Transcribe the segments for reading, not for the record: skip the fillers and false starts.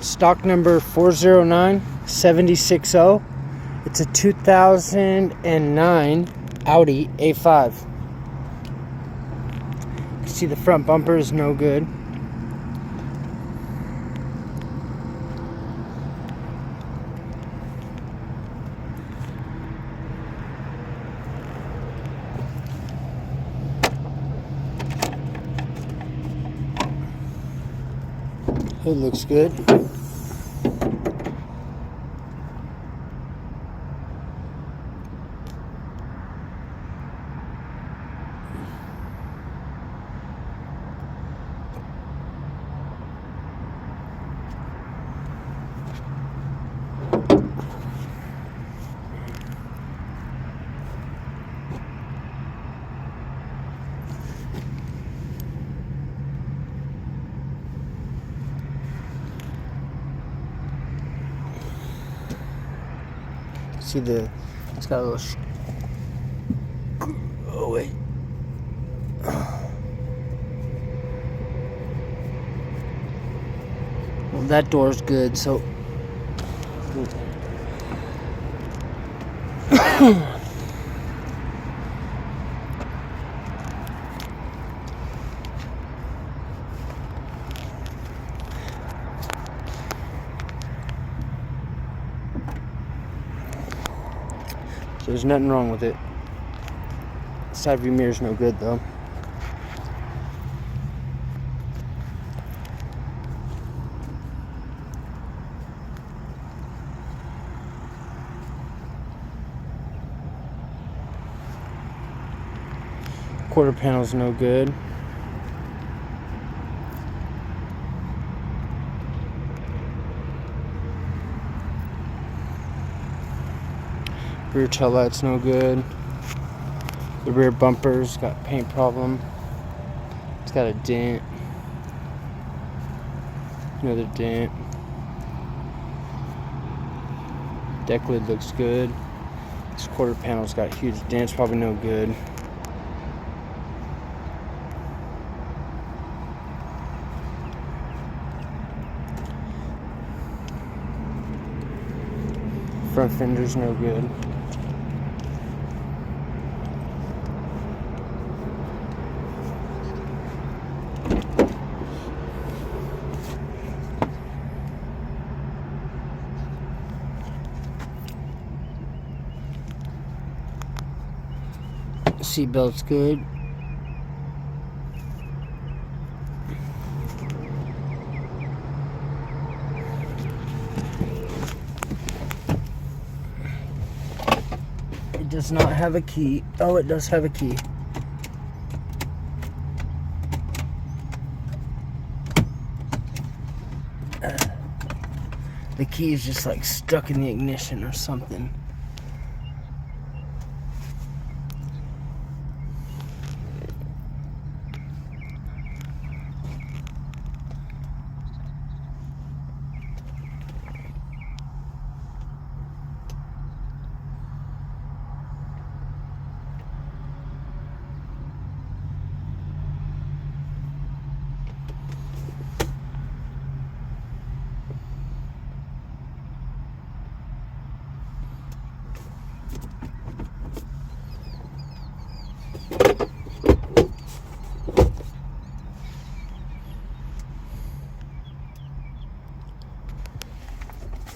stock number 409760. It's a 2009 Audi A5. You see the front bumper is no good. Hood looks good. See it's got a little oh wait. Well, that door's good, so there's nothing wrong with it. Side view mirror's no good though. Quarter panel's no good. Rear tail light's no good. The rear bumper's got a paint problem. It's got a dent. Another dent. Deck lid looks good. This quarter panel's got huge dents, probably no good. Front fender's no good. Seatbelt's good. It does not have a key. Oh, it does have a key. The key is just like stuck in the ignition or something.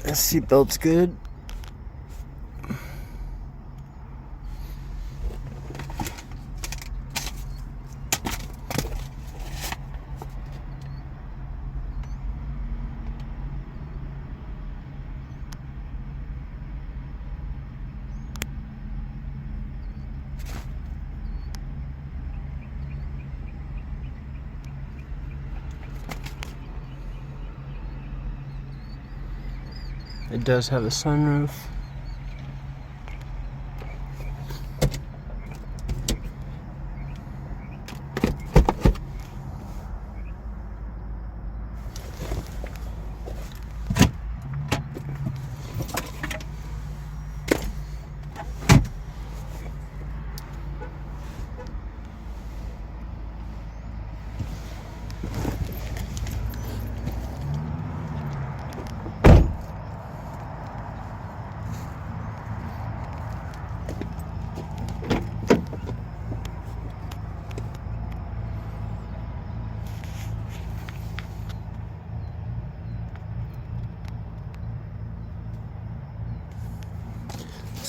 The seatbelt's good. It does have a sunroof.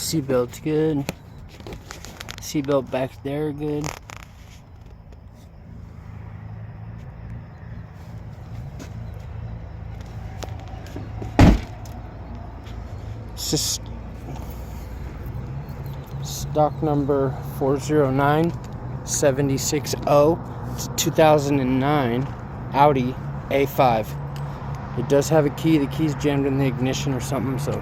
Seatbelt's good. Seatbelt back there, good. It's just stock number 409760. It's 2009 Audi A5. It does have a key. The key's jammed in the ignition or something, so